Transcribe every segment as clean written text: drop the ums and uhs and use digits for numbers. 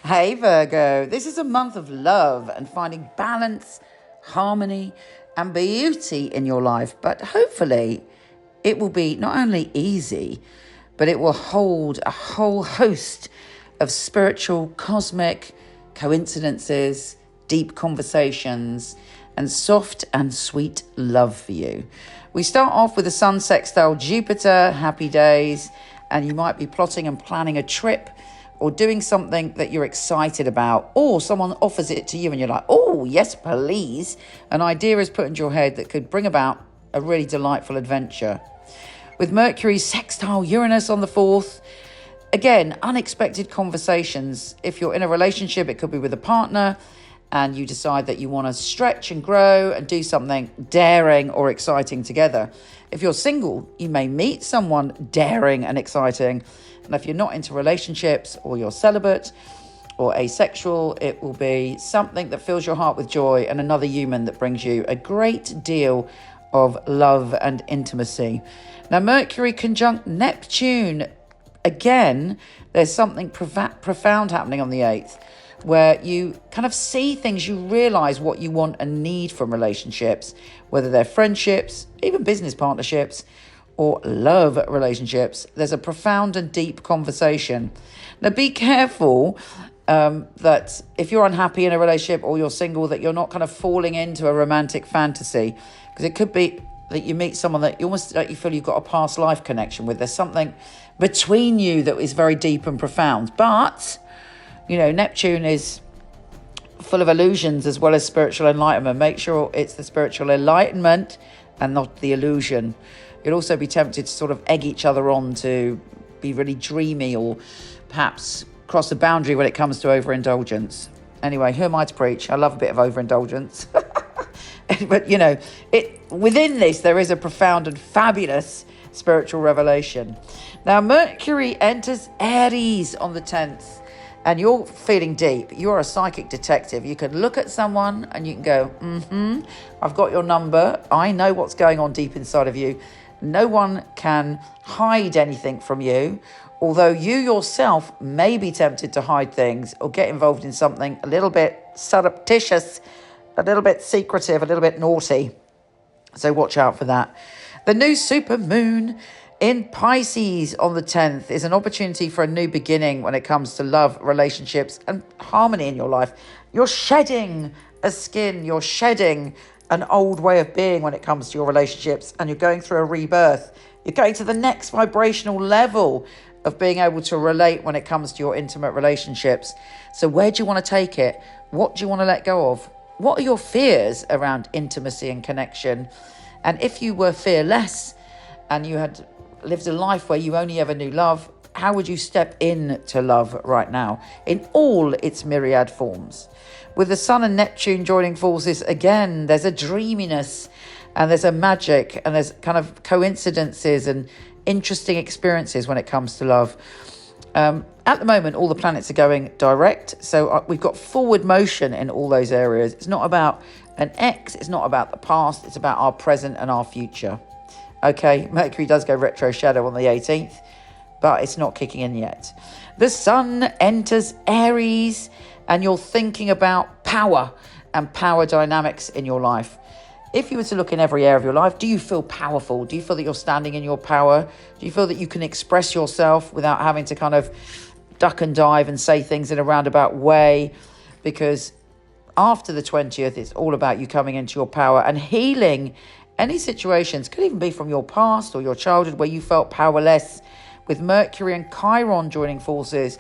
Hey Virgo, this is a month of love and finding balance, harmony, and beauty in your life. But hopefully, it will be not only easy, but it will hold a whole host of spiritual, cosmic coincidences, deep conversations, and soft and sweet love for you. We start off with the Sun sextile Jupiter, happy days, and you might be plotting and planning a trip or doing something that you're excited about, or someone offers it to you and you're like, oh, yes, please. An idea is put into your head that could bring about a really delightful adventure. With Mercury sextile Uranus on the 4th, again, unexpected conversations. If you're in a relationship, it could be with a partner, and you decide that you want to stretch and grow and do something daring or exciting together. If you're single, you may meet someone daring and exciting. And if you're not into relationships, or you're celibate or asexual, it will be something that fills your heart with joy and another human that brings you a great deal of love and intimacy. Now, Mercury conjunct Neptune. Again, there's something profound happening on the 8th, where you kind of see things, you realize what you want and need from relationships, whether they're friendships, even business partnerships, or love relationships. There's a profound and deep conversation. Now, be careful that if you're unhappy in a relationship or you're single, that you're not kind of falling into a romantic fantasy, because it could be that you meet someone that you almost like you feel you've got a past life connection with. There's something between you that is very deep and profound. But, you know, Neptune is full of illusions as well as spiritual enlightenment. Make sure it's the spiritual enlightenment and not the illusion. You'll also be tempted to sort of egg each other on to be really dreamy, or perhaps cross the boundary when it comes to overindulgence. Anyway, who am I to preach? I love a bit of overindulgence. But, you know, within this, there is a profound and fabulous spiritual revelation. Now, Mercury enters Aries on the 10th, and you're feeling deep. You're a psychic detective. You can look at someone and you can go, I've got your number. I know what's going on deep inside of you. No one can hide anything from you, although you yourself may be tempted to hide things or get involved in something a little bit surreptitious, a little bit secretive, a little bit naughty. So watch out for that. The new super moon in Pisces on the 10th is an opportunity for a new beginning when it comes to love, relationships, and harmony in your life. You're shedding a skin, you're shedding an old way of being when it comes to your relationships, and you're going through a rebirth. You're going to the next vibrational level of being able to relate when it comes to your intimate relationships. So where do you want to take it? What do you want to let go of? What are your fears around intimacy and connection? And if you were fearless and you had lived a life where you only ever knew love, how would you step into love right now in all its myriad forms? With the Sun and Neptune joining forces, again, there's a dreaminess and there's a magic and there's kind of coincidences and interesting experiences when it comes to love. At the moment, all the planets are going direct, so we've got forward motion in all those areas. It's not about an ex, it's not about the past, it's about our present and our future. Okay, Mercury does go retro shadow on the 18th, but it's not kicking in yet. The Sun enters Aries, and you're thinking about power and power dynamics in your life. If you were to look in every area of your life, do you feel powerful? Do you feel that you're standing in your power? Do you feel that you can express yourself without having to kind of duck and dive and say things in a roundabout way? Because after the 20th, it's all about you coming into your power and healing any situations. Could even be from your past or your childhood where you felt powerless. With Mercury and Chiron joining forces,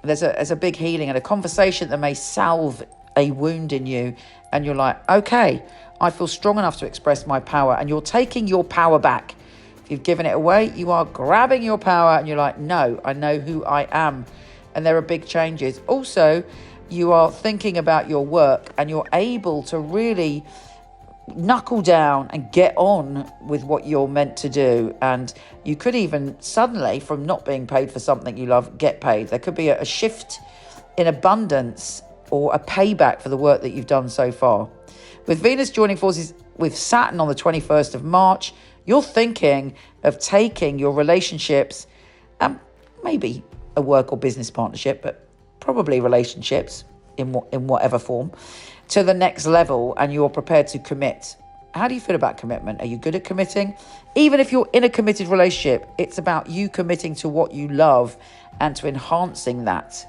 there's a big healing and a conversation that may salve a wound in you. And you're like, okay, I feel strong enough to express my power. And you're taking your power back. If you've given it away, you are grabbing your power and you're like, no, I know who I am. And there are big changes. Also, you are thinking about your work and you're able to really knuckle down and get on with what you're meant to do. And you could even suddenly, from not being paid for something you love, get paid. There could be a shift in abundance or a payback for the work that you've done so far. With Venus joining forces with Saturn on the 21st of March, you're thinking of taking your relationships and maybe a work or business partnership, but probably relationships in whatever form, to the next level, and you're prepared to commit. How do you feel about commitment? Are you good at committing? Even if you're in a committed relationship, it's about you committing to what you love and to enhancing that.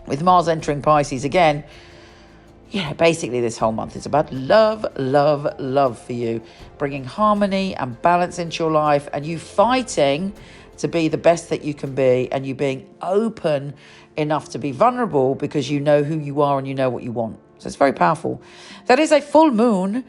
With Mars entering Pisces again, basically this whole month is about love, love, love for you, bringing harmony and balance into your life, and you fighting to be the best that you can be, and you being open enough to be vulnerable because you know who you are and you know what you want. So it's very powerful. That is a full moon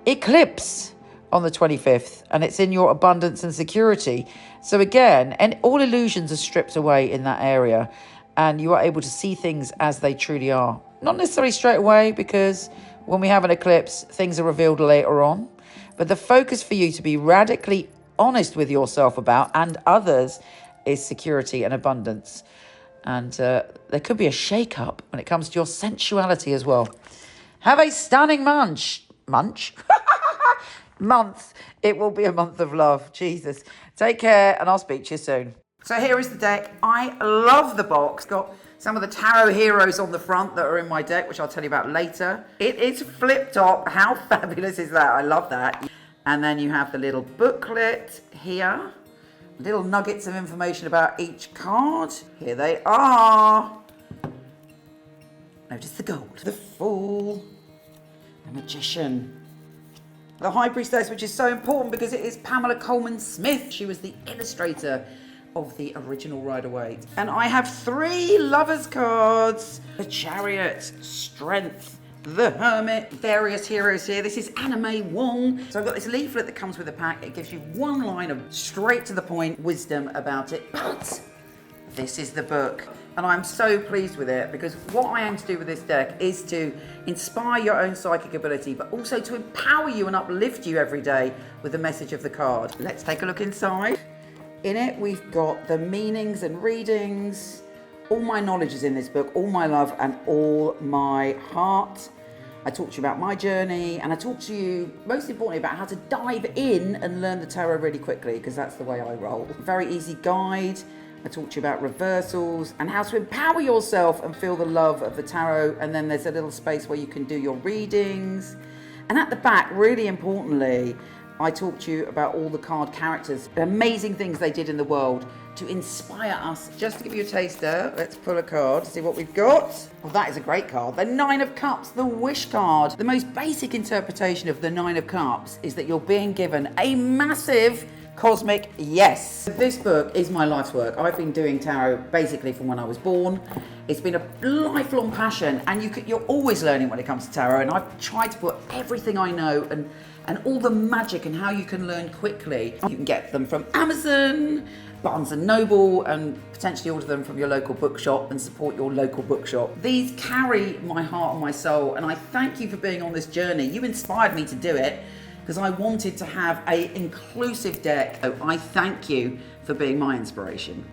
eclipse on the 25th, and it's in your abundance and security. So again, and all illusions are stripped away in that area, and you are able to see things as they truly are. Not necessarily straight away, because when we have an eclipse, things are revealed later on. But the focus for you to be radically honest with yourself about and others is security and abundance. And there could be a shake-up when it comes to your sensuality as well. Have a stunning month. It will be a month of love. Jesus. Take care, and I'll speak to you soon. So here is the deck. I love the box. Got some of the tarot heroes on the front that are in my deck, which I'll tell you about later. It is flip top. How fabulous is that? I love that. And then you have the little booklet here. Little nuggets of information about each card. Here they are. Notice the gold. The Fool. The Magician. The High Priestess, which is so important because it is Pamela Coleman Smith. She was the illustrator of the original Rider-Waite. And I have 3 Lovers cards. The Chariot, Strength, the Hermit, various heroes here. This is Anna May Wong. So I've got this leaflet that comes with the pack. It gives you one line of straight to the point wisdom about it. But this is the book. And I'm so pleased with it, because what I aim to do with this deck is to inspire your own psychic ability, but also to empower you and uplift you every day with the message of the card. Let's take a look inside. In it, we've got the meanings and readings. All my knowledge is in this book, all my love and all my heart. I talk to you about my journey, and I talk to you, most importantly, about how to dive in and learn the tarot really quickly, because that's the way I roll. Very easy guide. I talk to you about reversals and how to empower yourself and feel the love of the tarot. And then there's a little space where you can do your readings. And at the back, really importantly, I talk to you about all the card characters, the amazing things they did in the world to inspire us. Just to give you a taster, let's pull a card to see what we've got. Well, that is a great card. The 9 of Cups, the Wish card. The most basic interpretation of the 9 of Cups is that you're being given a massive cosmic yes. This book is my life's work. I've been doing tarot basically from when I was born. It's been a lifelong passion, and you're always learning when it comes to tarot, and I've tried to put everything I know and all the magic and how you can learn quickly. You can get them from Amazon, Barnes & Noble, and potentially order them from your local bookshop and support your local bookshop. These carry my heart and my soul, and I thank you for being on this journey. You inspired me to do it, because I wanted to have an inclusive deck. So I thank you for being my inspiration.